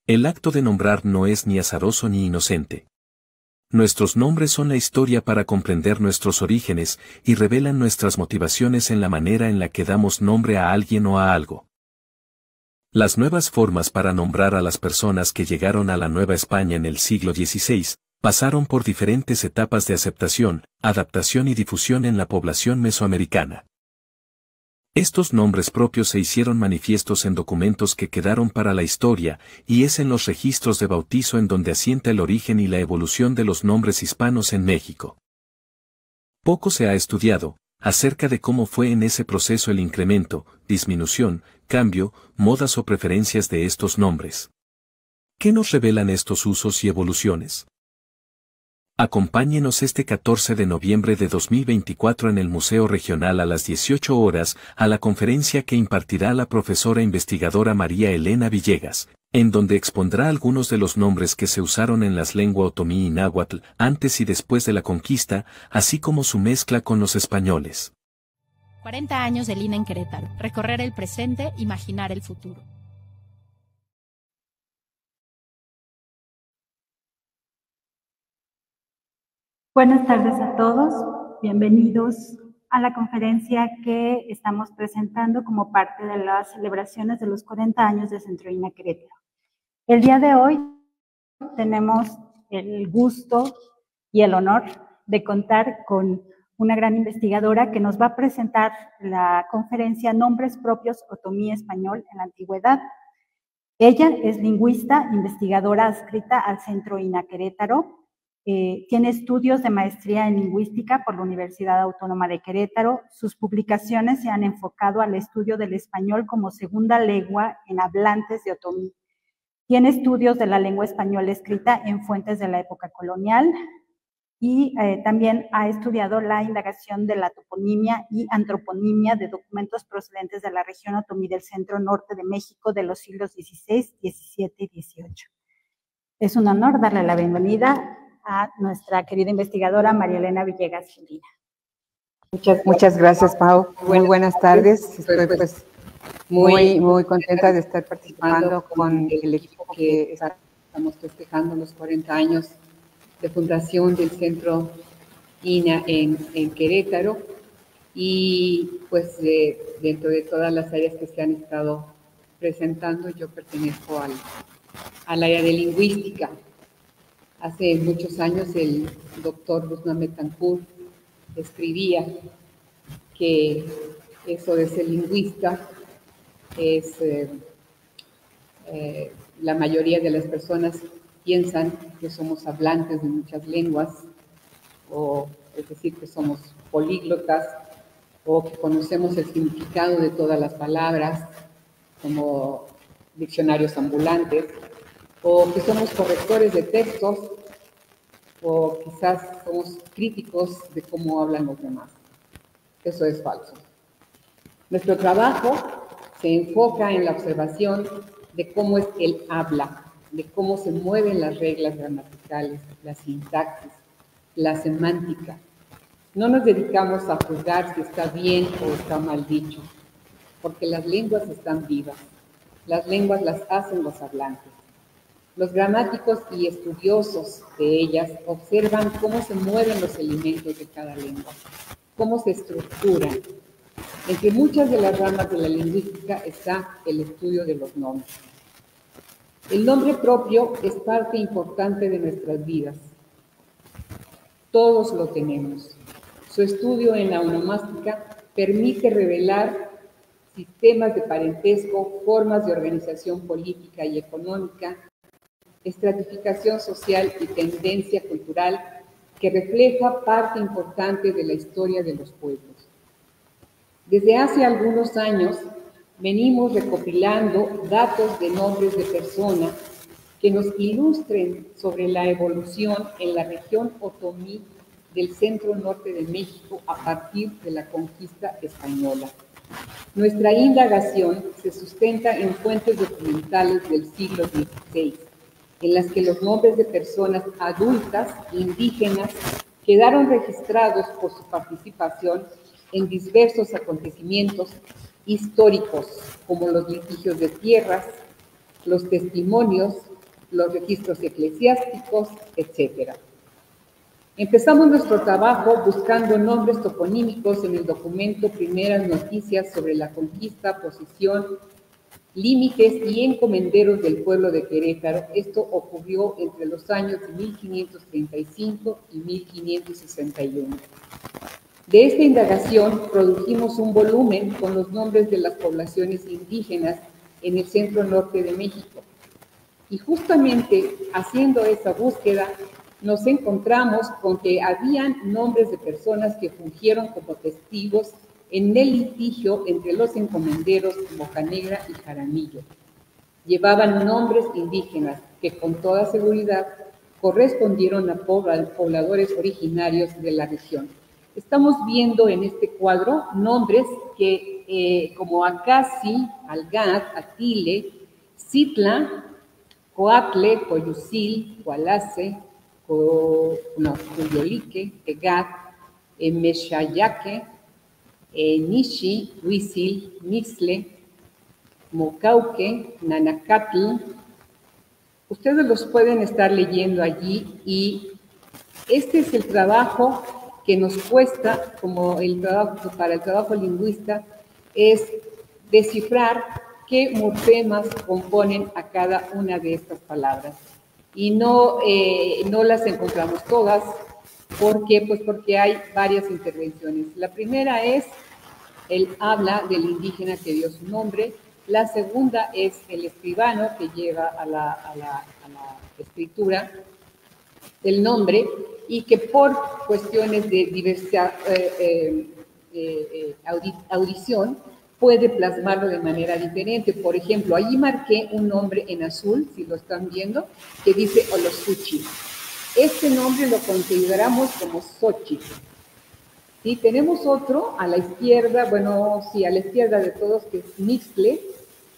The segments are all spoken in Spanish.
El acto de nombrar no es ni azaroso ni inocente. Nuestros nombres son la historia para comprender nuestros orígenes y revelan nuestras motivaciones en la manera en la que damos nombre a alguien o a algo. Las nuevas formas para nombrar a las personas que llegaron a la Nueva España en el siglo XVI pasaron por diferentes etapas de aceptación, adaptación y difusión en la población mesoamericana. Estos nombres propios se hicieron manifiestos en documentos que quedaron para la historia, y es en los registros de bautizo en donde asienta el origen y la evolución de los nombres hispanos en México. Poco se ha estudiado acerca de cómo fue en ese proceso el incremento, disminución, cambio, modas o preferencias de estos nombres. ¿Qué nos revelan estos usos y evoluciones? Acompáñenos este 14 de noviembre de 2024 en el Museo Regional a las 18 horas a la conferencia que impartirá la profesora investigadora María Elena Villegas, en donde expondrá algunos de los nombres que se usaron en las lenguas otomí y náhuatl antes y después de la conquista, así como su mezcla con los españoles. 40 años del INA en Querétaro. Recorrer el presente, imaginar el futuro. Buenas tardes a todos, bienvenidos a la conferencia que estamos presentando como parte de las celebraciones de los 40 años de Centro INA Querétaro. El día de hoy tenemos el gusto y el honor de contar con una gran investigadora que nos va a presentar la conferencia Nombres propios otomí español en la antigüedad. Ella es lingüista, investigadora adscrita al Centro INA Querétaro. Tiene estudios de maestría en lingüística por la Universidad Autónoma de Querétaro. Sus publicaciones se han enfocado al estudio del español como segunda lengua en hablantes de otomí. Tiene estudios de la lengua española escrita en fuentes de la época colonial y también ha estudiado la indagación de la toponimia y antroponimia de documentos procedentes de la región otomí del centro norte de México de los siglos XVI, XVII y XVIII. Es un honor darle la bienvenida a nuestra querida investigadora María Elena Villegas Gilina. Muchas gracias, Pau. Muy buenas tardes. Estoy pues muy contenta de estar participando con el equipo que estamos festejando los 40 años de fundación del Centro INA en Querétaro, y pues dentro de todas las áreas que se han estado presentando, yo pertenezco al área de lingüística. Hace muchos años el doctor Guzmán Betancourt escribía que eso de ser lingüista es, la mayoría de las personas piensan que somos hablantes de muchas lenguas, o es decir, que somos políglotas, o que conocemos el significado de todas las palabras, como diccionarios ambulantes, o que somos correctores de textos, o quizás somos críticos de cómo hablan los demás. Eso es falso. Nuestro trabajo se enfoca en la observación de cómo es el habla, de cómo se mueven las reglas gramaticales, la sintaxis, la semántica. No nos dedicamos a juzgar si está bien o está mal dicho, porque las lenguas están vivas. Las lenguas las hacen los hablantes. Los gramáticos y estudiosos de ellas observan cómo se mueven los elementos de cada lengua, cómo se estructuran. Entre muchas de las ramas de la lingüística está el estudio de los nombres. El nombre propio es parte importante de nuestras vidas. Todos lo tenemos. Su estudio en la onomástica permite revelar sistemas de parentesco, formas de organización política y económica, estratificación social y tendencia cultural que refleja parte importante de la historia de los pueblos. Desde hace algunos años venimos recopilando datos de nombres de personas que nos ilustren sobre la evolución en la región otomí del centro norte de México a partir de la conquista española. Nuestra indagación se sustenta en fuentes documentales del siglo XVI, en las que los nombres de personas adultas indígenas quedaron registrados por su participación en diversos acontecimientos históricos, como los litigios de tierras, los testimonios los registros eclesiásticos, etc. Empezamos nuestro trabajo buscando nombres toponímicos en el documento Primeras Noticias sobre la conquista, posesión, límites y encomenderos del pueblo de Querétaro. Esto ocurrió entre los años de 1535 y 1561. De esta indagación produjimos un volumen con los nombres de las poblaciones indígenas en el centro norte de México. Y justamente haciendo esa búsqueda nos encontramos con que habían nombres de personas que fungieron como testigos en el litigio entre los encomenderos Bocanegra y Jaramillo. Llevaban nombres indígenas que con toda seguridad correspondieron a pobladores originarios de la región. Estamos viendo en este cuadro nombres que, como Acasi, Algat, Atile, Citla, Coatle, Coyucil, Coalace, Cuyolique, Tegat, Meshayaque, Nishi, Huizil, Mixle, Mocauque, Nanacatl. Ustedes los pueden estar leyendo allí y este es el trabajo que nos cuesta, como el trabajo para el trabajo lingüista, es descifrar qué morfemas componen a cada una de estas palabras. Y no las encontramos todas. ¿Por qué? Pues porque hay varias intervenciones. La primera es el habla del indígena que dio su nombre. La segunda es el escribano que lleva a la escritura el nombre y que por cuestiones de diversidad, audición, puede plasmarlo de manera diferente. Por ejemplo, allí marqué un nombre en azul, si lo están viendo, que dice Olosuchi. Este nombre lo consideramos como Xochitl. ¿Sí? Tenemos otro a la izquierda, bueno, sí, a la izquierda de todos, que es Mixtle,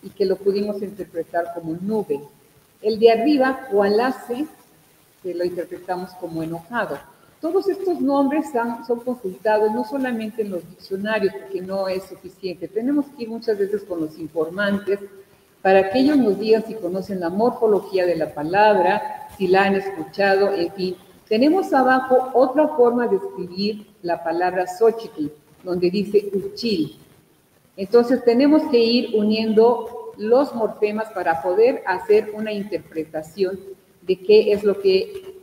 y que lo pudimos interpretar como nube. El de arriba, Coalace, que lo interpretamos como enojado. Todos estos nombres son consultados no solamente en los diccionarios, porque no es suficiente. Tenemos que ir muchas veces con los informantes para que ellos nos digan si conocen la morfología de la palabra, si la han escuchado, en fin. Tenemos abajo otra forma de escribir la palabra Xochitl, donde dice Uchil. Entonces tenemos que ir uniendo los morfemas para poder hacer una interpretación de qué es lo que,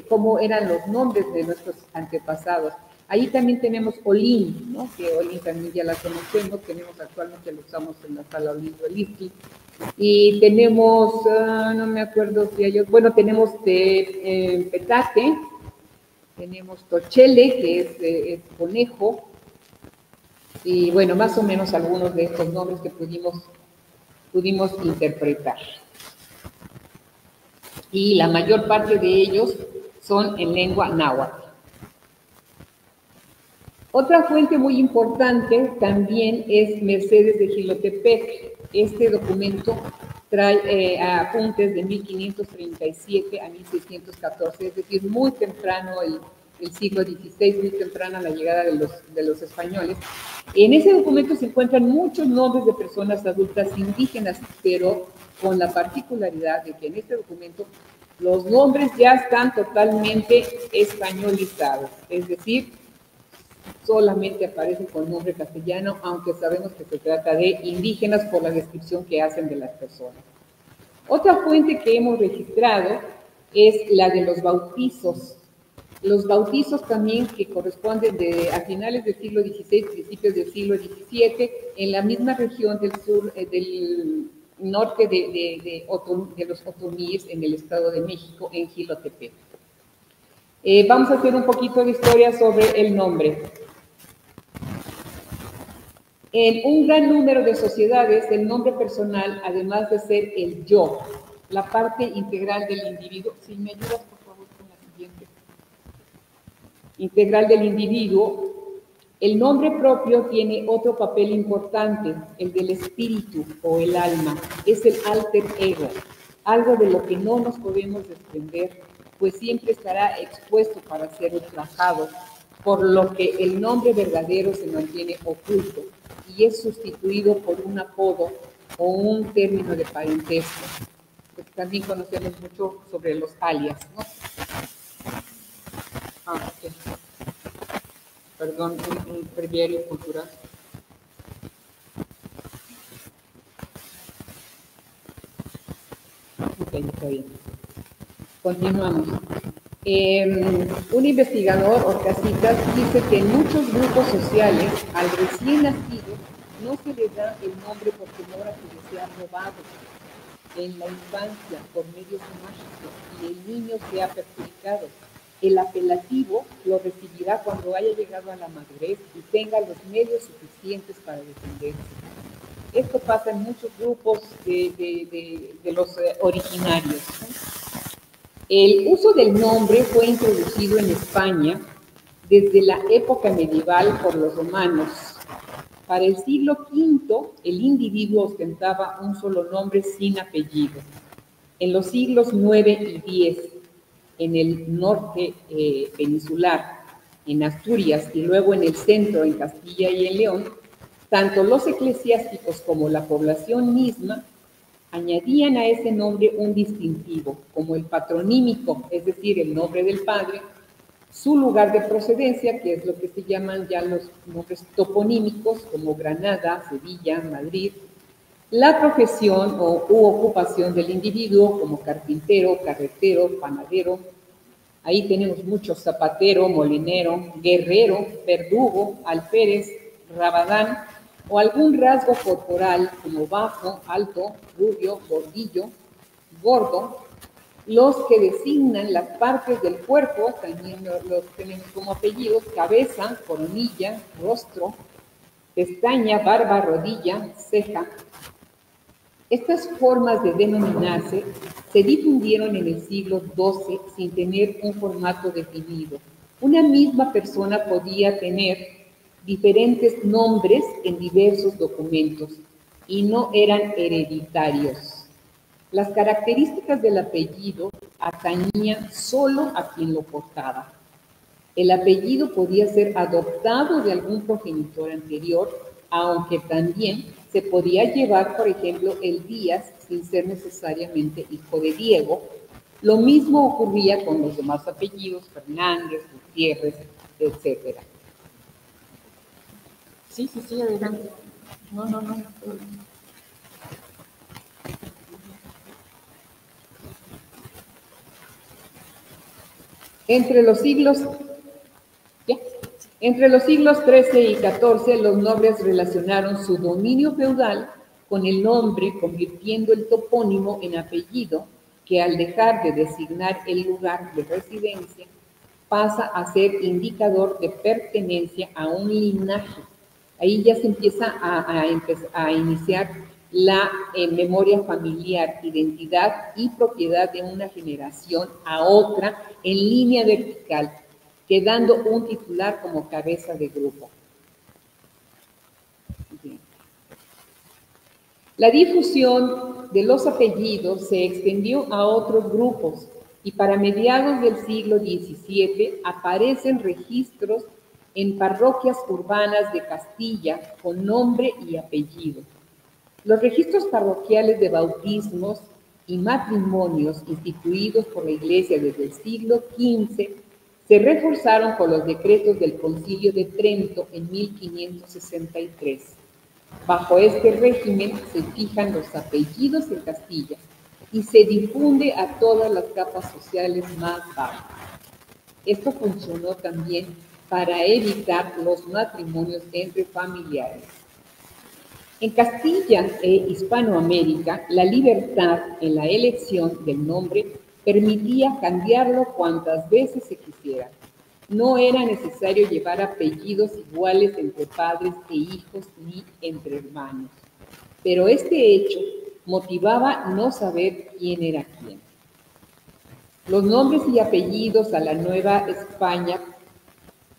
cómo eran los nombres de nuestros antepasados. Ahí también tenemos Olin, ¿no? Que Olin también ya la conocemos, tenemos actualmente, lo usamos en la sala Olin Dueliski. Y tenemos, no me acuerdo si hay, bueno, tenemos Petate, tenemos Tochele, que es conejo, y bueno, más o menos algunos de estos nombres que pudimos interpretar. Y la mayor parte de ellos son en lengua náhuatl. Otra fuente muy importante también es Mercedes de Jilotepec. Este documento trae apuntes de 1537 a 1614, es decir, muy temprano el siglo XVI, muy temprana la llegada de los españoles. En ese documento se encuentran muchos nombres de personas adultas indígenas, pero con la particularidad de que en este documento los nombres ya están totalmente españolizados, es decir, solamente aparecen con nombre castellano, aunque sabemos que se trata de indígenas por la descripción que hacen de las personas. Otra fuente que hemos registrado es la de los bautizos. Los bautizos también que corresponden a finales del siglo XVI, principios del siglo XVII, en la misma región del sur, del norte de los otomíes, en el Estado de México, en Jilotepec. Vamos a hacer un poquito de historia sobre el nombre. En un gran número de sociedades, el nombre personal, además de ser el yo, la parte integral del individuo, si me ayudas por favor con la siguiente, integral del individuo, el nombre propio tiene otro papel importante, el del espíritu o el alma, es el alter ego, algo de lo que no nos podemos desprender, pues siempre estará expuesto para ser ultrajado, por lo que el nombre verdadero se mantiene oculto y es sustituido por un apodo o un término de parentesco. pues también conocemos mucho sobre los alias, ¿no? Ok. Perdón, un breviario cultural. Ok, está bien. Continuamos. Un investigador, Orcasitas, dice que en muchos grupos sociales, al recién nacido, no se le da el nombre por temor a que le sea robado en la infancia por medios mágicos y el niño sea perjudicado. El apelativo lo recibirá cuando haya llegado a la madurez y tenga los medios suficientes para defenderse. Esto pasa en muchos grupos de los originarios, ¿no? El uso del nombre fue introducido en España desde la época medieval por los romanos. Para el siglo V, el individuo ostentaba un solo nombre sin apellido. En los siglos IX y X, en el norte peninsular, en Asturias y luego en el centro, en Castilla y en León, tanto los eclesiásticos como la población misma añadían a ese nombre un distintivo, como el patronímico, es decir, el nombre del padre, su lugar de procedencia, que es lo que se llaman ya los nombres toponímicos, como Granada, Sevilla, Madrid, la profesión u ocupación del individuo, como carpintero, carretero, panadero. Ahí tenemos muchos: zapatero, molinero, guerrero, verdugo, alférez, rabadán, o algún rasgo corporal como bajo, alto, rubio, gordillo, gordo. Los que designan las partes del cuerpo, también los tenemos como apellidos: cabeza, coronilla, rostro, pestaña, barba, rodilla, ceja. Estas formas de denominarse se difundieron en el siglo XII sin tener un formato definido. Una misma persona podía tener diferentes nombres en diversos documentos y no eran hereditarios. Las características del apellido atañían solo a quien lo portaba. El apellido podía ser adoptado de algún progenitor anterior, aunque también se podía llevar, por ejemplo, el Díaz sin ser necesariamente hijo de Diego. Lo mismo ocurría con los demás apellidos: Fernández, Gutiérrez, etc. Sí, adelante. No. Entre los siglos XIII y XIV, los nobles relacionaron su dominio feudal con el nombre, convirtiendo el topónimo en apellido, que al dejar de designar el lugar de residencia, pasa a ser indicador de pertenencia a un linaje. Ahí ya se empieza a iniciar la memoria familiar, identidad y propiedad de una generación a otra en línea vertical, quedando un titular como cabeza de grupo. Bien. La difusión de los apellidos se extendió a otros grupos y para mediados del siglo XVII aparecen registros en parroquias urbanas de Castilla con nombre y apellido. Los registros parroquiales de bautismos y matrimonios instituidos por la Iglesia desde el siglo XV se reforzaron con los decretos del Concilio de Trento en 1563. Bajo este régimen se fijan los apellidos en Castilla y se difunde a todas las capas sociales más bajas. Esto funcionó también para evitar los matrimonios entre familiares. En Castilla e Hispanoamérica, la libertad en la elección del nombre permitía cambiarlo cuantas veces se quisiera. No era necesario llevar apellidos iguales entre padres e hijos ni entre hermanos. Pero este hecho motivaba no saber quién era quién. Los nombres y apellidos a la Nueva España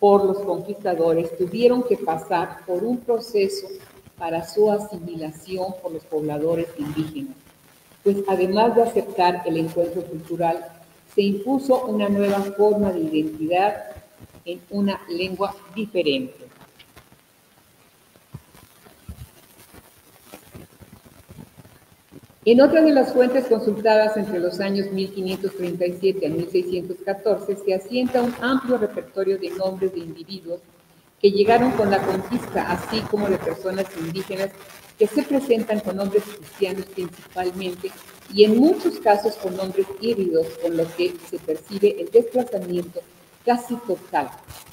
por los conquistadores tuvieron que pasar por un proceso para su asimilación por los pobladores indígenas, pues además de aceptar el encuentro cultural, se impuso una nueva forma de identidad en una lengua diferente. En otra de las fuentes consultadas entre los años 1537 a 1614 se asienta un amplio repertorio de nombres de individuos que llegaron con la conquista, así como de personas indígenas que se presentan con nombres cristianos principalmente y en muchos casos con nombres híbridos, con lo que se percibe el desplazamiento casi total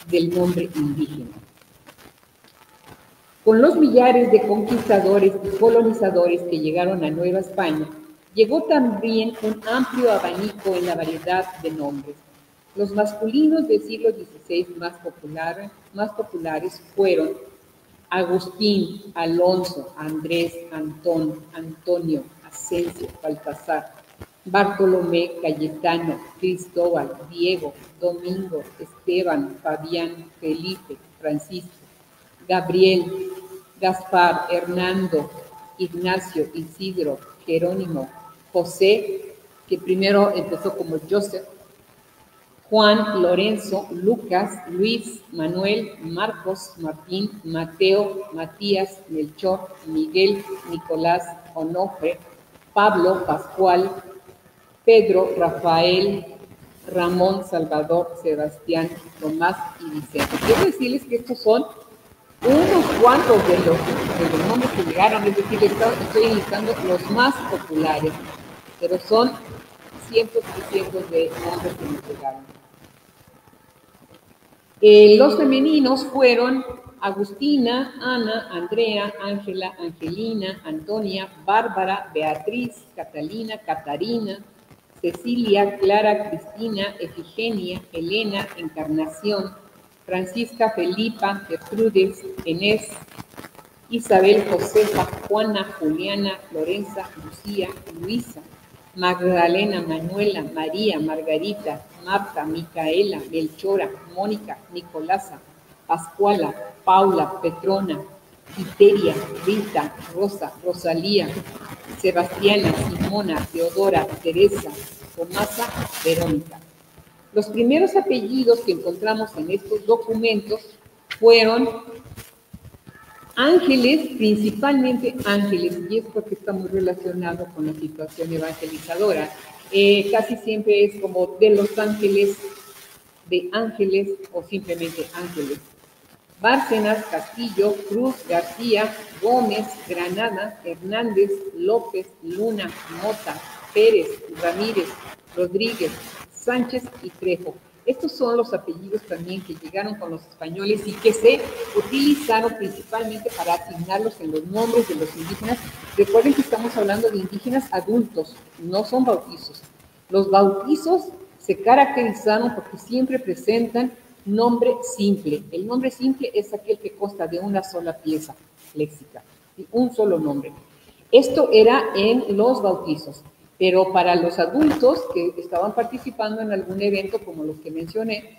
del nombre indígena. Con los millares de conquistadores y colonizadores que llegaron a Nueva España, llegó también un amplio abanico en la variedad de nombres. Los masculinos del siglo XVI más populares fueron Agustín, Alonso, Andrés, Antón, Antonio, Asensio, Baltasar, Bartolomé, Cayetano, Cristóbal, Diego, Domingo, Esteban, Fabián, Felipe, Francisco, Gabriel, Gaspar, Hernando, Ignacio, Isidro, Jerónimo, José, que primero empezó como Joseph, Juan, Lorenzo, Lucas, Luis, Manuel, Marcos, Martín, Mateo, Matías, Melchor, Miguel, Nicolás, Onofre, Pablo, Pascual, Pedro, Rafael, Ramón, Salvador, Sebastián, Tomás y Vicente. Quiero decirles que estos son unos cuantos de los nombres que llegaron, es decir, estoy enlistando los más populares, pero son cientos y cientos de nombres que nos llegaron. Los femeninos fueron Agustina, Ana, Andrea, Ángela, Angelina, Antonia, Bárbara, Beatriz, Catalina, Catarina, Cecilia, Clara, Cristina, Efigenia, Elena, Encarnación, Francisca, Felipa, Gertrudis, Inés, Isabel, Josefa, Juana, Juliana, Florenza, Lucía, Luisa, Magdalena, Manuela, María, Margarita, Marta, Micaela, Melchora, Mónica, Nicolasa, Pascuala, Paula, Petrona, Quiteria, Rita, Rosa, Rosalía, Sebastiana, Simona, Teodora, Teresa, Tomasa, Verónica. Los primeros apellidos que encontramos en estos documentos fueron Ángeles, principalmente Ángeles, y es porque está muy relacionado con la situación evangelizadora. Casi siempre es como de los ángeles, de ángeles o simplemente ángeles. Bárcenas, Castillo, Cruz, García, Gómez, Granada, Hernández, López, Luna, Mota, Pérez, Ramírez, Rodríguez, Sánchez y Trejo. Estos son los apellidos también que llegaron con los españoles y que se utilizaron principalmente para asignarlos en los nombres de los indígenas. Recuerden que estamos hablando de indígenas adultos, no son bautizos. Los bautizos se caracterizaron porque siempre presentan nombre simple. El nombre simple es aquel que consta de una sola pieza léxica, un solo nombre. Esto era en los bautizos. Pero para los adultos que estaban participando en algún evento, como los que mencioné,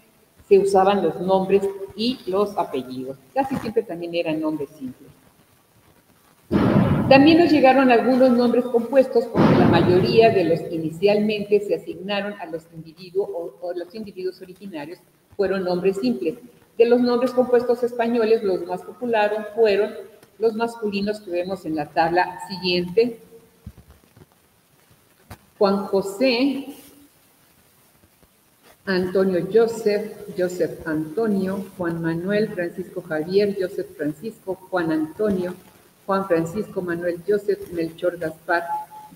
se usaban los nombres y los apellidos. Casi siempre también eran nombres simples. También nos llegaron algunos nombres compuestos, porque la mayoría de los que inicialmente se asignaron a los individuos o los individuos originarios fueron nombres simples. De los nombres compuestos españoles, los más populares fueron los masculinos que vemos en la tabla siguiente: Juan José, Antonio Joseph, Joseph Antonio, Juan Manuel, Francisco Javier, Joseph Francisco, Juan Antonio, Juan Francisco, Manuel Joseph, Melchor Gaspar,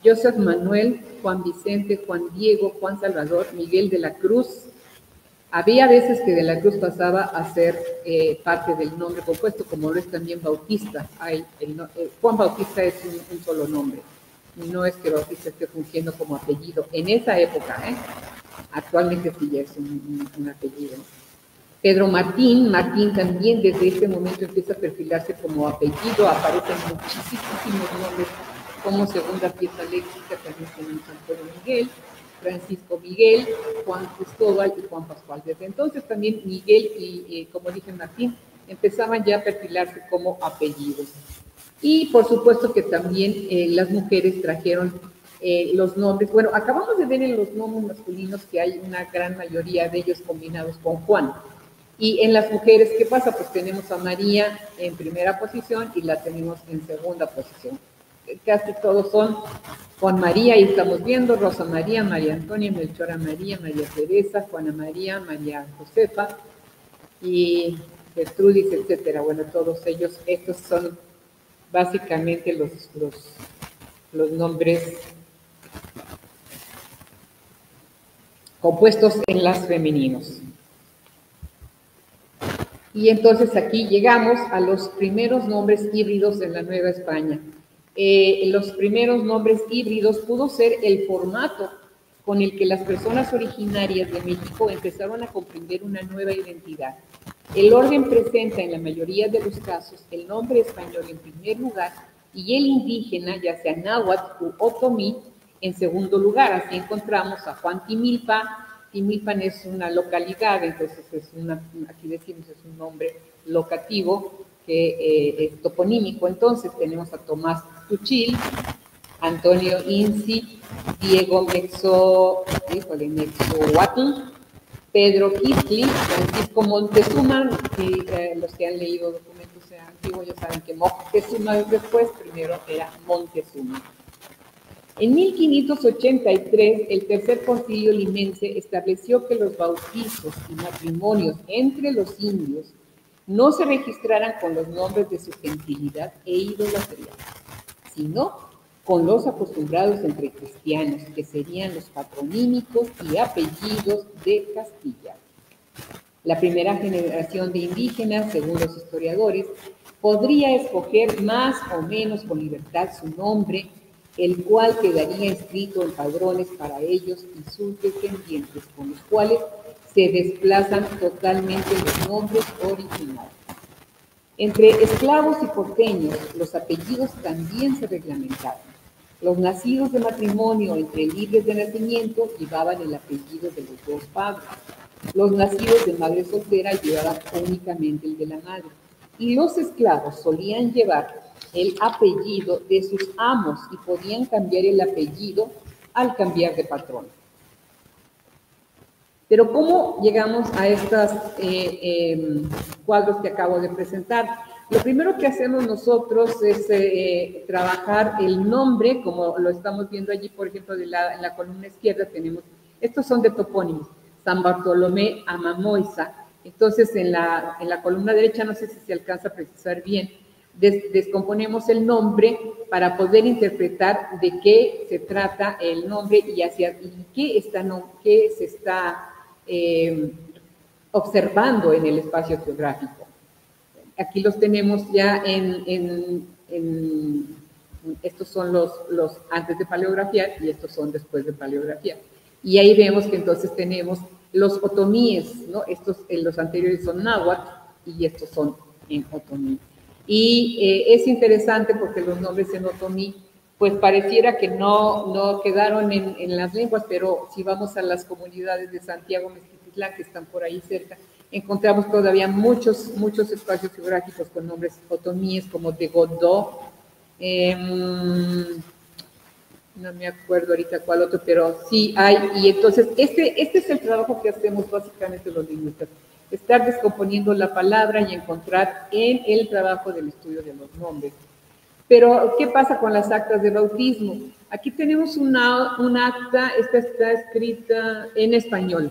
Joseph Manuel, Juan Vicente, Juan Diego, Juan Salvador, Miguel de la Cruz. Había veces que de la Cruz pasaba a ser parte del nombre compuesto, como lo es también Bautista. Juan Bautista es un solo nombre. No es que Bautista esté fungiendo como apellido en esa época, actualmente sí ya es un apellido. Pedro Martín, Martín también desde este momento empieza a perfilarse como apellido, aparecen muchísimos nombres como segunda pieza léxica, también tenemos Antonio Miguel, Francisco Miguel, Juan Cristóbal y Juan Pascual. Desde entonces también Miguel y como dije Martín, empezaban ya a perfilarse como apellidos. Y por supuesto que también las mujeres trajeron los nombres. Bueno, acabamos de ver en los nombres masculinos que hay una gran mayoría de ellos combinados con Juan. Y en las mujeres, ¿qué pasa? Pues tenemos a María en primera posición y la tenemos en segunda posición. casi todos son Juan María, y estamos viendo Rosa María, María Antonia, Melchora María, María Teresa, Juana María, María Josefa y Gertrudis, etcétera. Bueno, todos ellos, estos son básicamente los nombres compuestos en las femeninos. Y entonces aquí llegamos a los primeros nombres híbridos en la Nueva España. Los primeros nombres híbridos pudo ser el formato con el que las personas originarias de México empezaron a comprender una nueva identidad. El orden presenta en la mayoría de los casos el nombre español en primer lugar y el indígena, ya sea náhuatl u otomí, en segundo lugar. Así encontramos a Juan Timilpa. Timilpan es una localidad, entonces aquí decimos es un nombre locativo que es toponímico. Entonces tenemos a Tomás Tuchil, Antonio Inci, Diego Mexohuatl, Pedro Quisli, Francisco Montezuma, que los que han leído documentos antiguos ya saben que Moctezuma después, primero era Montezuma. En 1583, el Tercer Concilio Limense estableció que los bautizos y matrimonios entre los indios no se registraran con los nombres de su gentilidad e idolatría, sino con los acostumbrados entre cristianos, que serían los patronímicos y apellidos de Castilla. La primera generación de indígenas, según los historiadores, podría escoger más o menos con libertad su nombre, el cual quedaría inscrito en padrones para ellos y sus descendientes, con los cuales se desplazan totalmente los nombres originales. Entre esclavos y porteños, los apellidos también se reglamentaron. Los nacidos de matrimonio entre libres de nacimiento llevaban el apellido de los dos padres. Los nacidos de madre soltera llevaban únicamente el de la madre. Y los esclavos solían llevar el apellido de sus amos y podían cambiar el apellido al cambiar de patrón. Pero ¿cómo llegamos a estos cuadros que acabo de presentar? Lo primero que hacemos nosotros es trabajar el nombre, como lo estamos viendo allí, por ejemplo, en la columna izquierda tenemos, estos son de topónimos, San Bartolomé Amamoiza. Entonces, en la columna derecha, no sé si se alcanza a precisar bien, descomponemos el nombre para poder interpretar de qué se trata el nombre y qué se está observando en el espacio geográfico. Aquí los tenemos ya estos son los antes de paleografía y estos son después de paleografía. Y ahí vemos que entonces tenemos los otomíes, ¿no? Los anteriores son náhuatl y estos son en otomí. Y es interesante porque los nombres en otomí, pues pareciera que no quedaron en las lenguas, pero si vamos a las comunidades de Santiago Mezquititlán, que están por ahí cerca, encontramos todavía muchos espacios geográficos con nombres otomíes, como de Godó, no me acuerdo ahorita cuál otro, pero sí hay. Y entonces este es el trabajo que hacemos básicamente los lingüistas, estar descomponiendo la palabra y encontrar en el trabajo del estudio de los nombres. Pero, ¿qué pasa con las actas de bautismo? Aquí tenemos un acta, esta está escrita en español,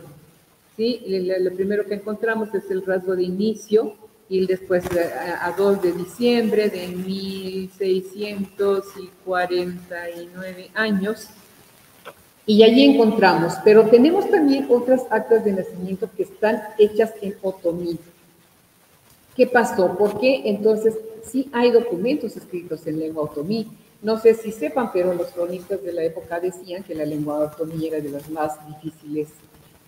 ¿sí? Lo primero que encontramos es el rasgo de inicio, y después a 2 de diciembre de 1649 años, y allí encontramos, pero tenemos también otras actas de nacimiento que están hechas en otomí. ¿Qué pasó? ¿Por qué? Entonces, sí hay documentos escritos en lengua otomí. No sé si sepan, pero los cronistas de la época decían que la lengua otomí era de las más difíciles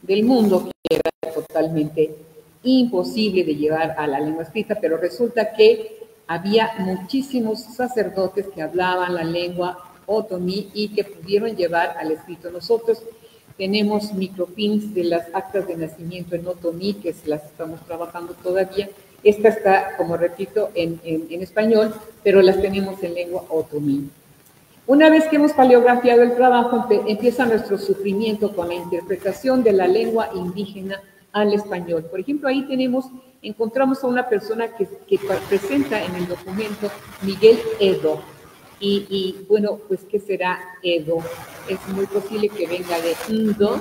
del mundo, que era totalmente imposible de llevar a la lengua escrita, pero resulta que había muchísimos sacerdotes que hablaban la lengua otomí y que pudieron llevar al escrito. Nosotros tenemos microfilms de las actas de nacimiento en otomí, que las estamos trabajando todavía. Esta está, como repito, en español, pero las tenemos en lengua otomí. Una vez que hemos paleografiado el trabajo, empieza nuestro sufrimiento con la interpretación de la lengua indígena al español. Por ejemplo, ahí encontramos a una persona que presenta en el documento Miguel Edo, Bueno, pues, ¿qué será Edo? Es muy posible que venga de Ndo,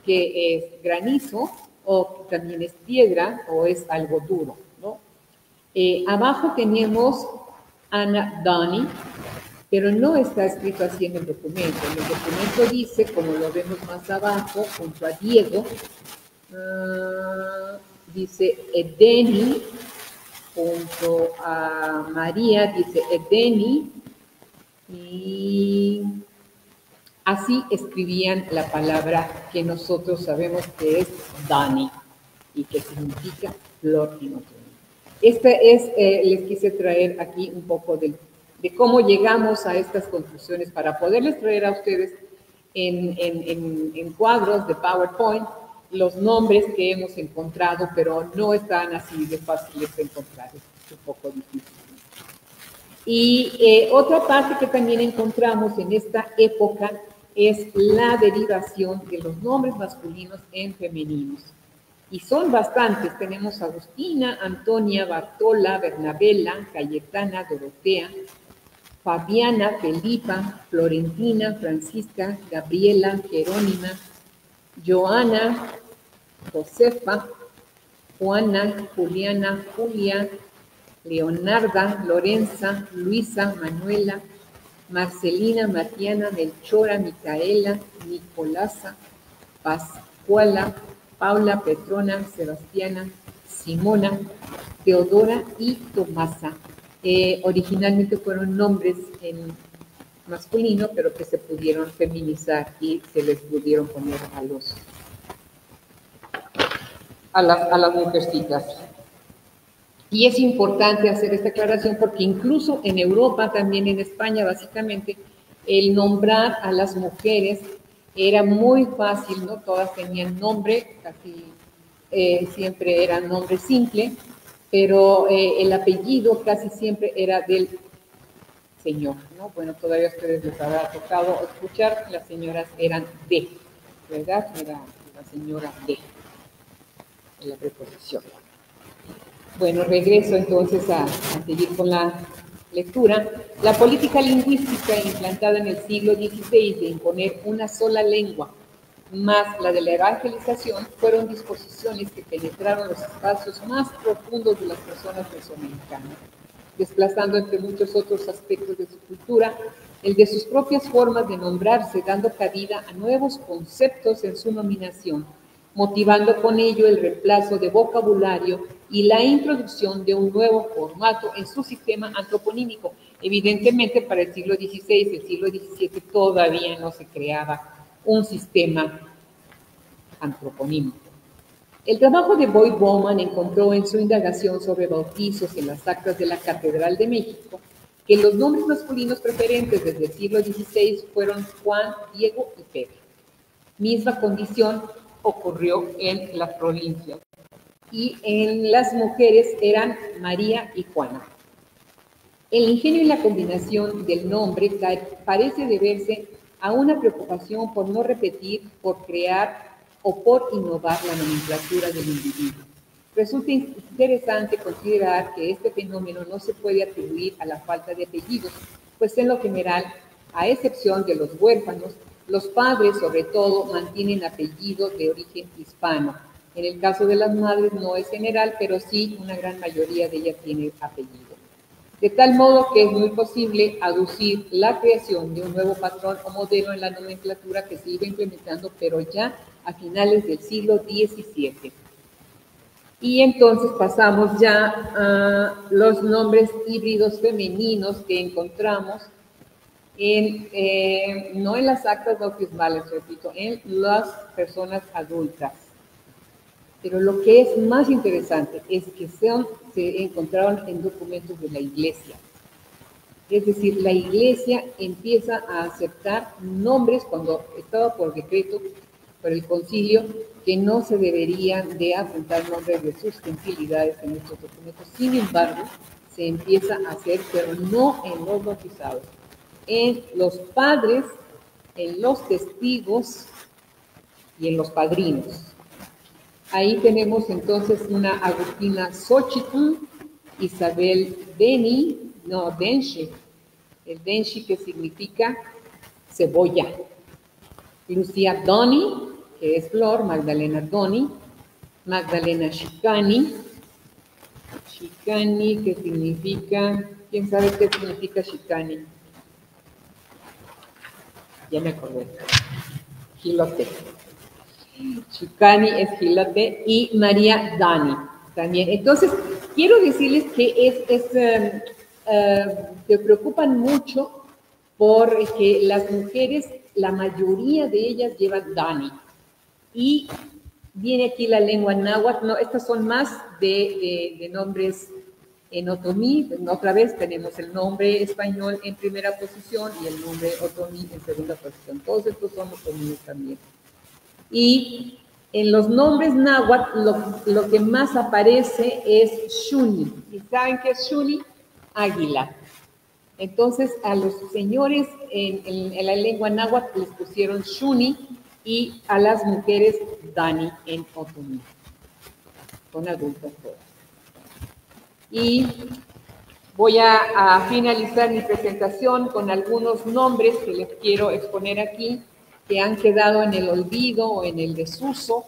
que es granizo, o que también es piedra, o es algo duro, ¿no? Abajo tenemos Anadani, pero no está escrito así en el documento. En el documento dice, como lo vemos más abajo, junto a Diego, dice Edeni, junto a María dice Edeni, y así escribían la palabra que nosotros sabemos que es Dani y que significa flor en otro idioma. Les quise traer aquí un poco de cómo llegamos a estas conclusiones para poderles traer a ustedes en cuadros de PowerPoint los nombres que hemos encontrado, pero no están así de fáciles de encontrar, es un poco difícil. Y otra parte que también encontramos en esta época es la derivación de los nombres masculinos en femeninos. Y son bastantes. Tenemos Agustina, Antonia, Bartola, Bernabela, Cayetana, Dorotea, Fabiana, Felipa, Florentina, Francisca, Gabriela, Jerónima, Joana, Josefa, Juana, Juliana, Julia, Leonarda, Lorenza, Luisa, Manuela, Marcelina, Matiana, Melchora, Micaela, Nicolasa, Pascuala, Paula, Petrona, Sebastiana, Simona, Teodora y Tomasa. Originalmente fueron nombres en masculino, pero que se pudieron feminizar y se les pudieron poner a las mujercitas. Y es importante hacer esta aclaración porque incluso en Europa, también en España básicamente, el nombrar a las mujeres era muy fácil, ¿no? Todas tenían nombre, casi siempre era nombre simple, pero el apellido casi siempre era del señor, ¿no? Bueno, todavía a ustedes les habrá tocado escuchar, las señoras eran de, ¿verdad? Era la señora de la preposición. Bueno, regreso entonces a seguir con la lectura. La política lingüística implantada en el siglo XVI de imponer una sola lengua, más la de la evangelización, fueron disposiciones que penetraron los espacios más profundos de las personas mesoamericanas, desplazando entre muchos otros aspectos de su cultura el de sus propias formas de nombrarse, dando cabida a nuevos conceptos en su nominación, motivando con ello el reemplazo de vocabulario y la introducción de un nuevo formato en su sistema antroponímico. Evidentemente, para el siglo XVI, el siglo XVII, todavía no se creaba un sistema antroponímico. El trabajo de Boyd Bowman encontró en su indagación sobre bautizos en las actas de la Catedral de México que los nombres masculinos preferentes desde el siglo XVI fueron Juan, Diego y Pedro. Misma condición ocurrió en las provincias y en las mujeres eran María y Juana. El ingenio y la combinación del nombre parece deberse a una preocupación por no repetir, por crear o por innovar la nomenclatura del individuo. Resulta interesante considerar que este fenómeno no se puede atribuir a la falta de apellidos, pues en lo general, a excepción de los huérfanos, los padres, sobre todo, mantienen apellidos de origen hispano. En el caso de las madres no es general, pero sí una gran mayoría de ellas tiene apellido. De tal modo que es muy posible aducir la creación de un nuevo patrón o modelo en la nomenclatura que se iba implementando, pero ya a finales del siglo XVII. Y entonces pasamos ya a los nombres híbridos femeninos que encontramos no en las actas bautismales, repito, en las personas adultas. Pero lo que es más interesante es que se encontraron en documentos de la Iglesia. Es decir, la Iglesia empieza a aceptar nombres cuando estaba por decreto, por el concilio, que no se deberían de apuntar nombres de sus gentilidades en estos documentos. Sin embargo, se empieza a hacer, pero no en los bautizados, en los padres, en los testigos y en los padrinos. Ahí tenemos entonces una Agustina Xochitl, Isabel Benche, el denshi, que significa cebolla. Lucía Doni, que es flor, Magdalena Doni, Magdalena Shikani, Shikani, que significa, ¿quién sabe qué significa Shikani? Ya me acordé. Gilote. Shikani es gilote y María Dani también. Entonces, quiero decirles que se preocupan mucho porque las mujeres, la mayoría de ellas llevan Dani. Y viene aquí la lengua náhuatl, no, estas son más de nombres en otomí. Otra vez tenemos el nombre español en primera posición y el nombre otomí en segunda posición. Todos estos son otomíes también. Y en los nombres náhuatl lo que más aparece es Shuni. ¿Y saben qué es Shuni? Águila. Entonces a los señores en la lengua náhuatl les pusieron Shuni y a las mujeres Dani en otomí. Son adultas todas. Y voy a finalizar mi presentación con algunos nombres que les quiero exponer aquí, que han quedado en el olvido o en el desuso.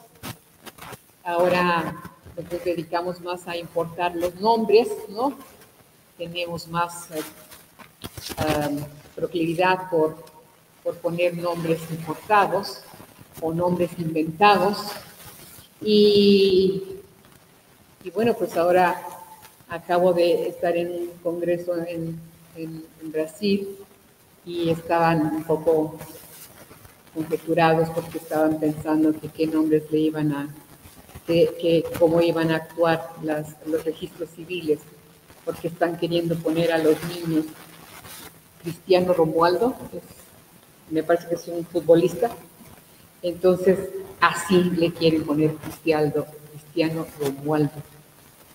Ahora nos dedicamos más a importar los nombres, ¿no? Tenemos más proclividad por poner nombres importados o nombres inventados. Y bueno, pues ahora acabo de estar en un congreso en Brasil y estaban un poco conjeturados porque estaban pensando que qué nombres le iban a, cómo iban a actuar los registros civiles, porque están queriendo poner a los niños Cristiano Romualdo, me parece que es un futbolista, entonces así le quieren poner Cristiano Romualdo.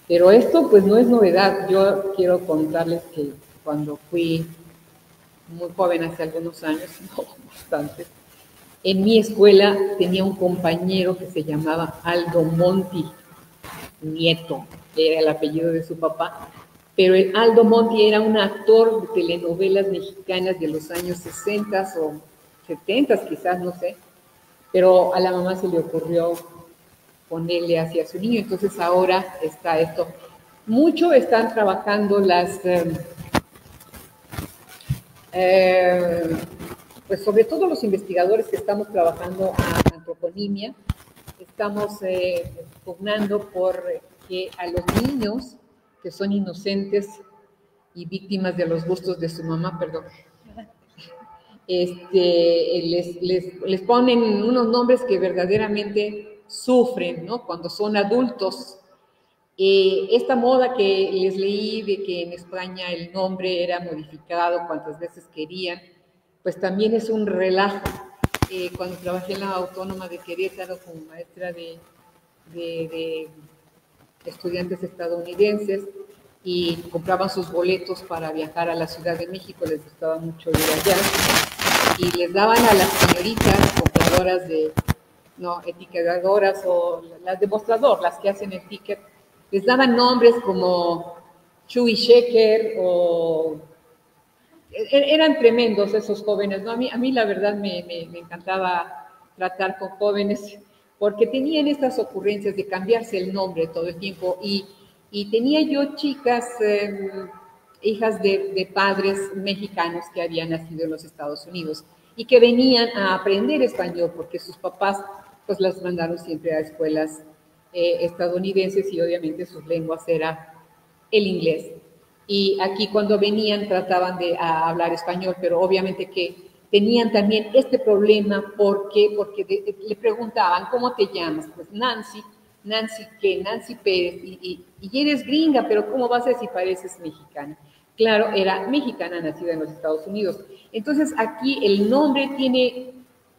Pero esto pues no es novedad. Yo quiero contarles que cuando fui muy joven, hace algunos años, no bastante, en mi escuela tenía un compañero que se llamaba Aldo Monti Nieto, que era el apellido de su papá, pero el Aldo Monti era un actor de telenovelas mexicanas de los años 60 o 70 quizás, no sé, pero a la mamá se le ocurrió ponerle hacia su niño, entonces ahora está esto. Mucho están trabajando pues sobre todo los investigadores que estamos trabajando a antroponimia, estamos pugnando por que a los niños que son inocentes y víctimas de los gustos de su mamá, perdón, les ponen unos nombres que verdaderamente sufren, ¿no? Cuando son adultos. Esta moda que les leí de que en España el nombre era modificado cuantas veces querían, pues también es un relajo. Cuando trabajé en la Autónoma de Querétaro como maestra de estudiantes estadounidenses y compraban sus boletos para viajar a la Ciudad de México, les gustaba mucho ir allá, y les daban a las señoritas compradoras etiquetadoras o las de mostrador, las que hacen el ticket, les daban nombres como Chewy Shaker o... Eran tremendos esos jóvenes, ¿no? A mí la verdad me encantaba tratar con jóvenes porque tenían estas ocurrencias de cambiarse el nombre todo el tiempo y tenía yo chicas, hijas de padres mexicanos que habían nacido en los Estados Unidos y que venían a aprender español porque sus papás pues las mandaron siempre a escuelas estadounidenses y obviamente sus lenguas era el inglés. Y aquí cuando venían trataban de hablar español, pero obviamente que tenían también este problema. ¿Por qué? Porque le preguntaban, ¿cómo te llamas? Pues Nancy. ¿Nancy qué? Nancy Pérez. Y eres gringa, pero ¿cómo vas a decir si pareces mexicana? Claro, era mexicana, nacida en los Estados Unidos. Entonces aquí el nombre tiene,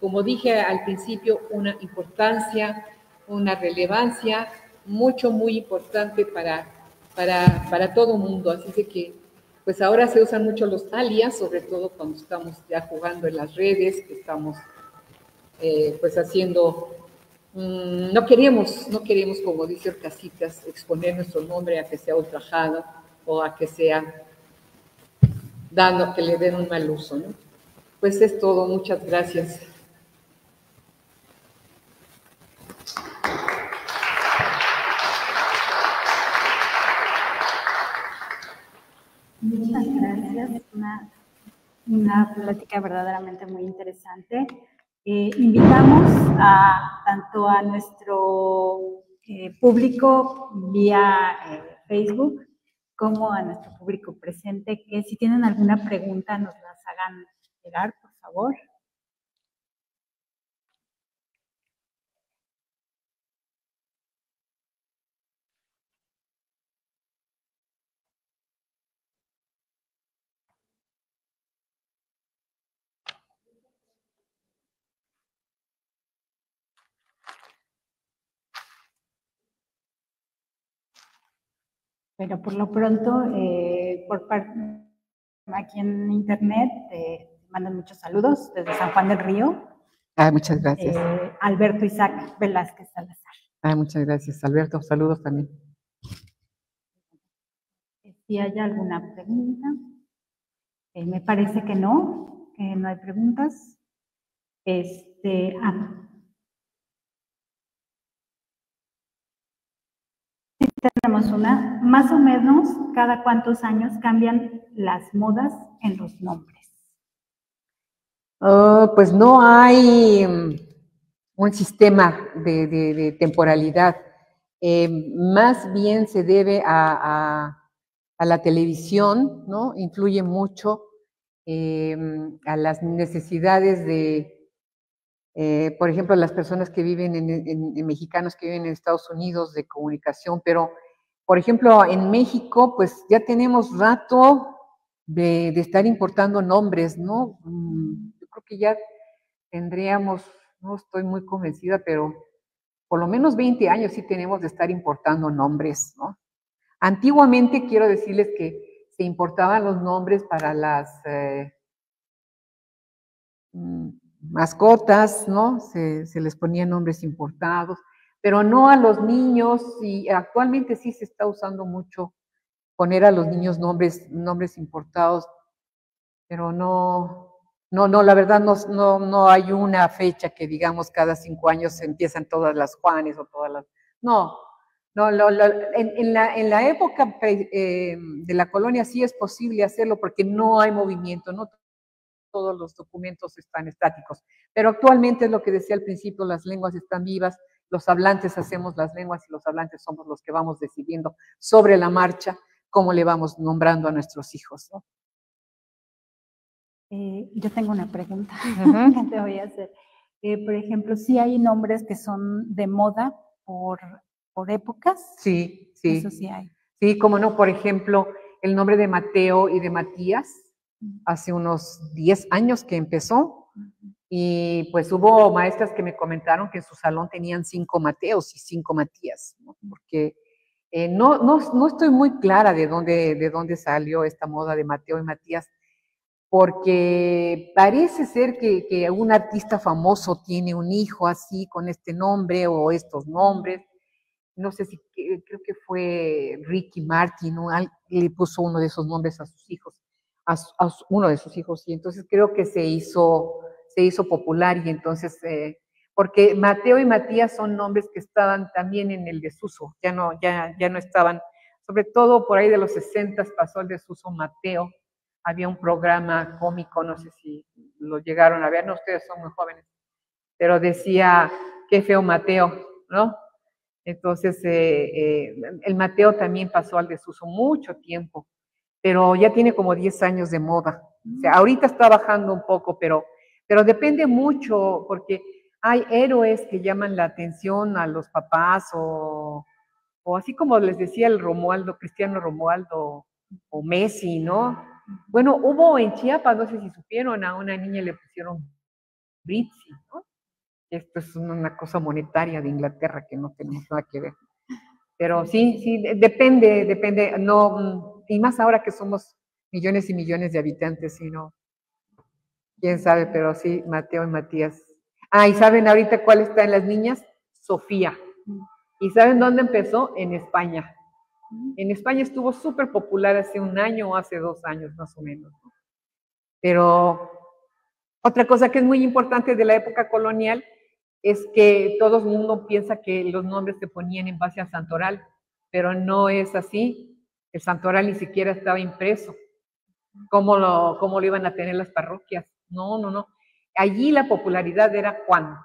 como dije al principio, una importancia, una relevancia muy importante para todo mundo. Así de que, pues ahora se usan mucho los alias, sobre todo cuando estamos ya jugando en las redes, que estamos pues haciendo, no queremos, como dice Orcasitas, exponer nuestro nombre a que sea ultrajado o a que sea que le den un mal uso, ¿no? Pues es todo, muchas gracias. Muchas gracias. Una plática verdaderamente muy interesante. Invitamos tanto a nuestro público vía Facebook como a nuestro público presente que si tienen alguna pregunta nos las hagan llegar, por favor. Pero por lo pronto, aquí en internet, mandan muchos saludos desde San Juan del Río. Muchas gracias. Alberto Isaac Velázquez Salazar. Muchas gracias, Alberto. Saludos también. Si hay alguna pregunta. Me parece que no hay preguntas. Tenemos una, más o menos, ¿cada cuántos años cambian las modas en los nombres? Pues no hay un sistema de temporalidad. Más bien se debe a la televisión, ¿no? Influye mucho a las necesidades de, por ejemplo, las personas que viven en mexicanos que viven en Estados Unidos de comunicación, pero, por ejemplo, en México, pues ya tenemos rato de estar importando nombres, ¿no? Yo creo que ya tendríamos, no estoy muy convencida, pero por lo menos 20 años sí tenemos de estar importando nombres, ¿no? Antiguamente quiero decirles que se importaban los nombres para las mascotas, ¿no? Se les ponían nombres importados, pero no a los niños, y actualmente sí se está usando mucho poner a los niños nombres importados, pero no, la verdad no hay una fecha que digamos cada 5 años empiezan todas las Juanes o todas las, no, en la época de la colonia sí es posible hacerlo porque no hay movimiento, no todos los documentos están estáticos, pero actualmente es lo que decía al principio, las lenguas están vivas, los hablantes hacemos las lenguas y los hablantes somos los que vamos decidiendo sobre la marcha cómo le vamos nombrando a nuestros hijos, ¿no? Yo tengo una pregunta que te voy a hacer. Por ejemplo, ¿sí hay nombres que son de moda por épocas? Sí. Eso sí hay. Sí, como no, por ejemplo, el nombre de Mateo y de Matías, hace unos 10 años que empezó, y pues hubo maestras que me comentaron que en su salón tenían 5 Mateos y 5 Matías, ¿no? Porque no estoy muy clara de dónde salió esta moda de Mateo y Matías, porque parece ser que un artista famoso tiene un hijo así, con este nombre o estos nombres. No sé si, creo que fue Ricky Martin, ¿no? Le puso uno de esos nombres a sus hijos, a uno de sus hijos, y entonces creo que se hizo popular, y entonces, porque Mateo y Matías son nombres que estaban también en el desuso, ya no estaban, sobre todo por ahí de los 60 pasó el desuso Mateo. Había un programa cómico, no sé si lo llegaron a ver, no, ustedes son muy jóvenes, pero decía, qué feo Mateo, ¿no? Entonces, el Mateo también pasó al desuso mucho tiempo, pero ya tiene como 10 años de moda. O sea, ahorita está bajando un poco, pero depende mucho, porque hay héroes que llaman la atención a los papás, o así como les decía el Romualdo, Cristiano Romualdo, o Messi, ¿no? Bueno, hubo en Chiapas, no sé si supieron, a una niña le pusieron Britsi, ¿no? Esto es una cosa monetaria de Inglaterra que no tenemos nada que ver. Pero sí, depende, no, y más ahora que somos millones y millones de habitantes, ¿sí, no? Quién sabe, pero sí, Mateo y Matías. ¿Y saben ahorita cuál está en las niñas? Sofía. ¿Y saben dónde empezó? En España. En España estuvo súper popular hace un año o hace 2 años más o menos, ¿no? Pero otra cosa que es muy importante de la época colonial es que todo el mundo piensa que los nombres se ponían en base al santoral, pero no es así. El santoral ni siquiera estaba impreso. ¿Cómo lo iban a tener las parroquias? No, no, no. Allí la popularidad era Juan,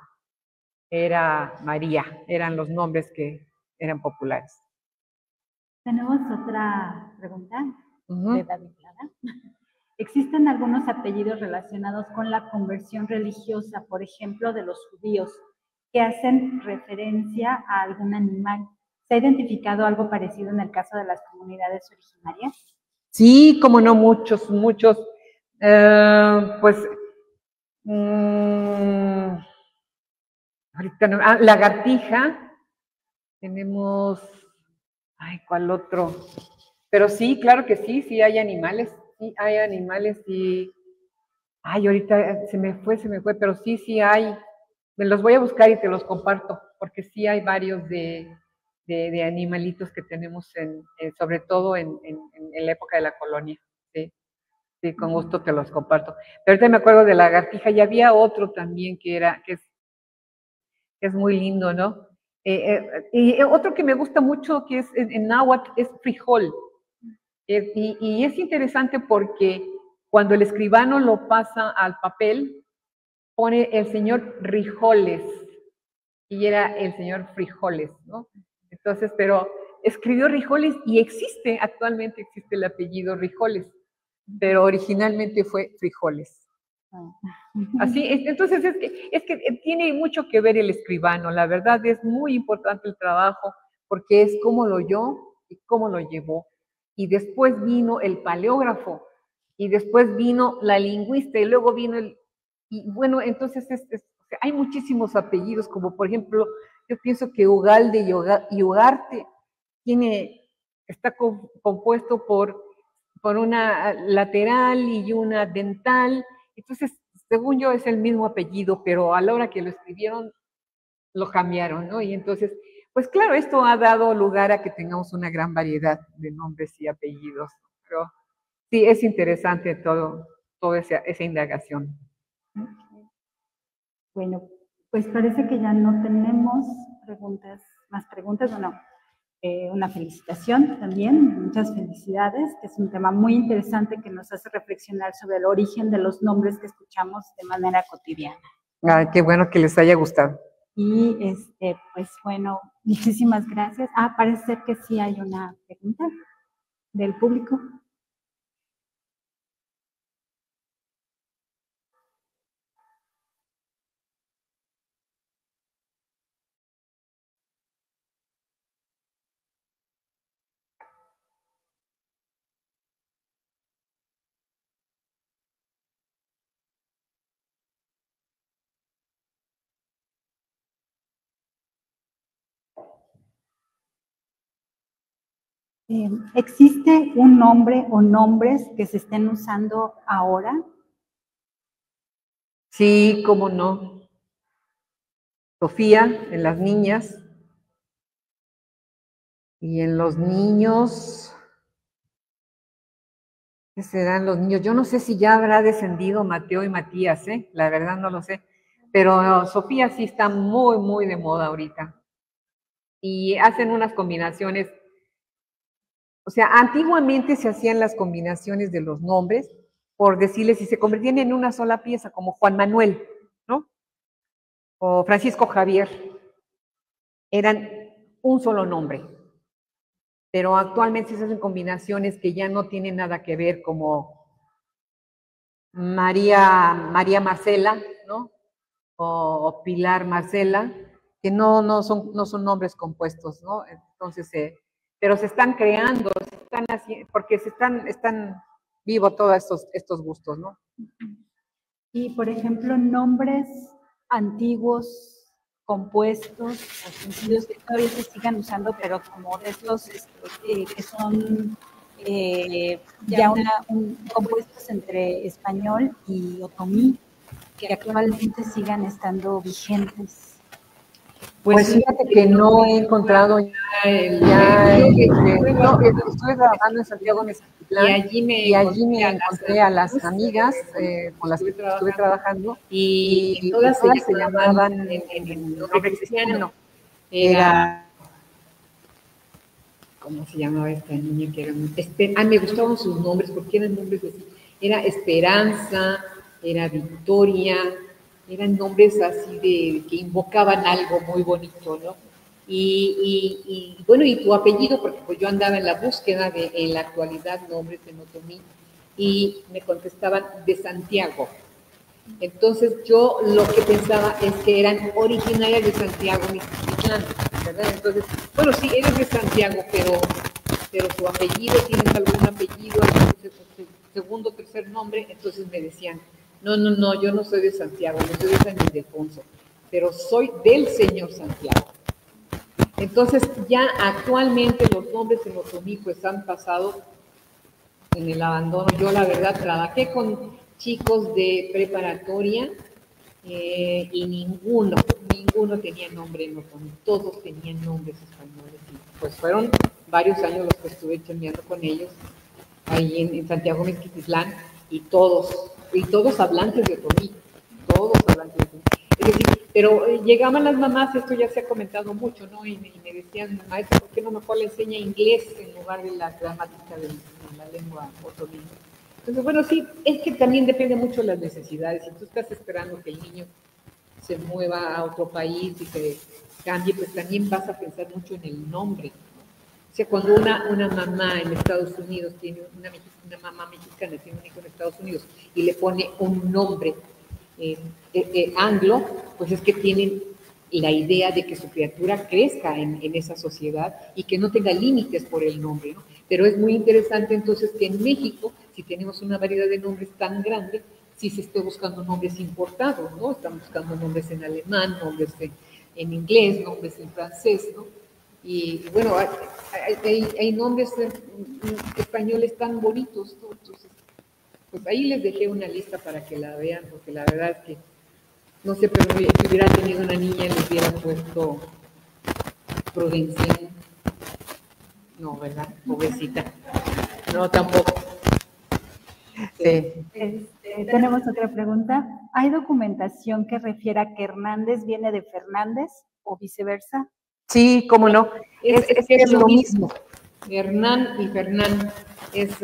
era María, eran los nombres que eran populares. Tenemos otra pregunta de David Lara. ¿Existen algunos apellidos relacionados con la conversión religiosa, por ejemplo, de los judíos, que hacen referencia a algún animal? ¿Se ha identificado algo parecido en el caso de las comunidades originarias? Sí, como no, muchos. Ahorita no, lagartija, tenemos, ¿cuál otro? Pero sí, claro que sí hay animales y, ahorita se me fue, pero sí hay, me los voy a buscar y te los comparto, porque sí hay varios de animalitos que tenemos, sobre todo en la época de la colonia, sí, con gusto te los comparto. Pero ahorita me acuerdo de la lagartija y había otro también que es muy lindo, ¿no? Y otro que me gusta mucho, que es en náhuatl, es frijol. Y es interesante porque cuando el escribano lo pasa al papel, pone el señor Rijoles, y era el señor Frijoles, ¿no? Entonces, pero escribió Rijoles y actualmente existe el apellido Rijoles, pero originalmente fue Frijoles. Así, entonces es que tiene mucho que ver el escribano, la verdad es muy importante el trabajo, porque es cómo lo oyó y cómo lo llevó. Y después vino el paleógrafo, y después vino la lingüista, y luego vino y bueno, entonces hay muchísimos apellidos, como por ejemplo, yo pienso que Ugalde y Ugarte está compuesto por una lateral y una dental. Entonces, según yo, es el mismo apellido, pero a la hora que lo escribieron, lo cambiaron, ¿no? Y entonces, pues claro, esto ha dado lugar a que tengamos una gran variedad de nombres y apellidos. Pero sí, es interesante toda esa indagación. Bueno, pues parece que ya no tenemos más preguntas, bueno, una felicitación también, muchas felicidades, que es un tema muy interesante que nos hace reflexionar sobre el origen de los nombres que escuchamos de manera cotidiana. Qué bueno que les haya gustado. Y pues bueno, muchísimas gracias. Parece ser que sí hay una pregunta del público. ¿Existe un nombre o nombres que se estén usando ahora? Sí, cómo no. Sofía, en las niñas. Y en los niños, ¿qué serán los niños? Yo no sé si ya habrá descendido Mateo y Matías, la verdad no lo sé. Pero Sofía sí está muy, muy de moda ahorita. Y hacen unas combinaciones. O sea, antiguamente se hacían las combinaciones de los nombres, por decirles, si se convertían en una sola pieza, como Juan Manuel, ¿no? O Francisco Javier. Eran un solo nombre. Pero actualmente se hacen combinaciones que ya no tienen nada que ver, como María Marcela, ¿no? O Pilar Marcela, que no son nombres compuestos, ¿no? Entonces, pero se están creando, porque están vivos todos estos gustos, ¿no? Y, por ejemplo, nombres antiguos, compuestos, o sencillos que todavía se sigan usando, pero como de estos que son ya compuestos entre español y otomí, que actualmente sigan estando vigentes. Pues fíjate que no he encontrado estuve trabajando en Santiago Mezquitlán y allí me encontré a las amigas con las que estuve trabajando y todas se llamaban en nombre cristiano. Era, ¿cómo se llamaba esta niña? Que era me gustaban sus nombres porque eran nombres así. Era Esperanza, era Victoria, eran nombres así que invocaban algo muy bonito, ¿no? Y bueno, y tu apellido, porque pues yo andaba en la búsqueda de, en la actualidad, nombres de Notomí, y me contestaban de Santiago. Entonces yo lo que pensaba es que eran originarias de Santiago, Mezquitlán, ¿verdad? Entonces, bueno, sí, eres de Santiago, pero tu apellido, tienes algún apellido, algún segundo, tercer nombre, entonces me decían, no, yo no soy de Santiago, yo soy de San Ildefonso, pero soy del señor Santiago. Entonces, ya actualmente los nombres en Otomí pues han pasado en el abandono. Yo, la verdad, trabajé con chicos de preparatoria y ninguno tenía nombre en Otomí. Todos tenían nombres españoles. Y pues fueron varios años los que estuve chambeando con ellos ahí en Santiago Mezquitlán y todos hablantes de Otomí. Todos hablantes de Otomí. Es decir, pero llegaban las mamás, esto ya se ha comentado mucho, ¿no? Y me decían, maestra, ¿por qué no mejor le enseña inglés en lugar de la gramática de la lengua otomí? Entonces, bueno, sí, es que también depende mucho de las necesidades. Si tú estás esperando que el niño se mueva a otro país y se cambie, pues también vas a pensar mucho en el nombre, ¿no? O sea, cuando una mamá en Estados Unidos tiene una mamá mexicana, tiene un hijo en Estados Unidos y le pone un nombre anglo, pues es que tienen la idea de que su criatura crezca en esa sociedad y que no tenga límites por el nombre, ¿no? Pero es muy interesante entonces que en México, si tenemos una variedad de nombres tan grande, sí se esté buscando nombres importados, ¿no? Están buscando nombres en alemán, nombres en inglés, nombres en francés, ¿no? Y bueno, hay nombres españoles tan bonitos, ¿no? Entonces, pues ahí les dejé una lista para que la vean, porque la verdad es que, no sé, pero si hubiera tenido una niña les hubiera puesto Prudencia. No, ¿verdad? Pobrecita. No, tampoco. Sí. Tenemos otra pregunta. ¿Hay documentación que refiera que Hernández viene de Fernández o viceversa? Sí, cómo no. Es lo mismo. Hernán y Fernán. Es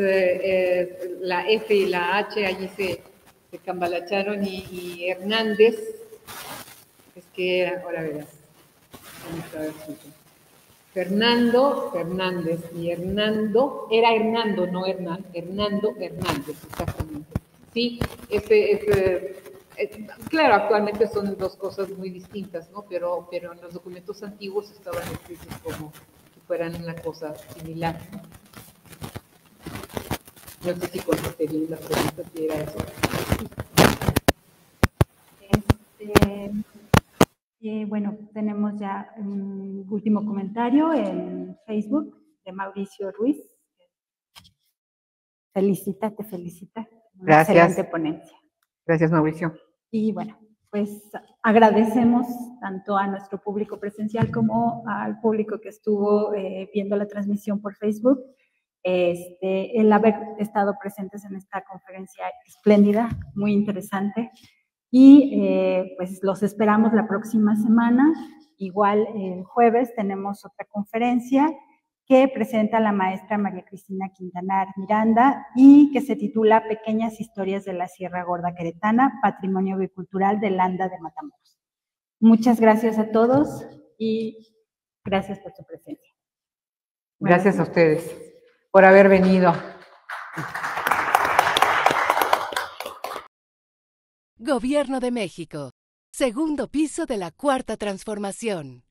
la F y la H, allí se cambalacharon y Hernández, es que era, ahora verás, Fernando Fernández y Hernando, era Hernando, no Hernán, Hernando Hernández, exactamente. Sí, claro, actualmente son dos cosas muy distintas, ¿no? Pero en los documentos antiguos estaban escritos como si fueran una cosa similar, ¿no? No sé si contesté bien la pregunta, si era eso. Bueno, tenemos ya un último comentario en Facebook de Mauricio Ruiz. Te felicita. Una excelente ponencia. Gracias, Mauricio. Y bueno, pues agradecemos tanto a nuestro público presencial como al público que estuvo viendo la transmisión por Facebook, el haber estado presentes en esta conferencia espléndida, muy interesante. Y pues los esperamos la próxima semana. Igual el jueves tenemos otra conferencia que presenta la maestra María Cristina Quintanar Miranda y que se titula Pequeñas historias de la Sierra Gorda Queretana, Patrimonio Bicultural de Landa de Matamoros. Muchas gracias a todos y gracias por su presencia. Gracias a ustedes por haber venido. Gobierno de México. Segundo piso de la Cuarta Transformación.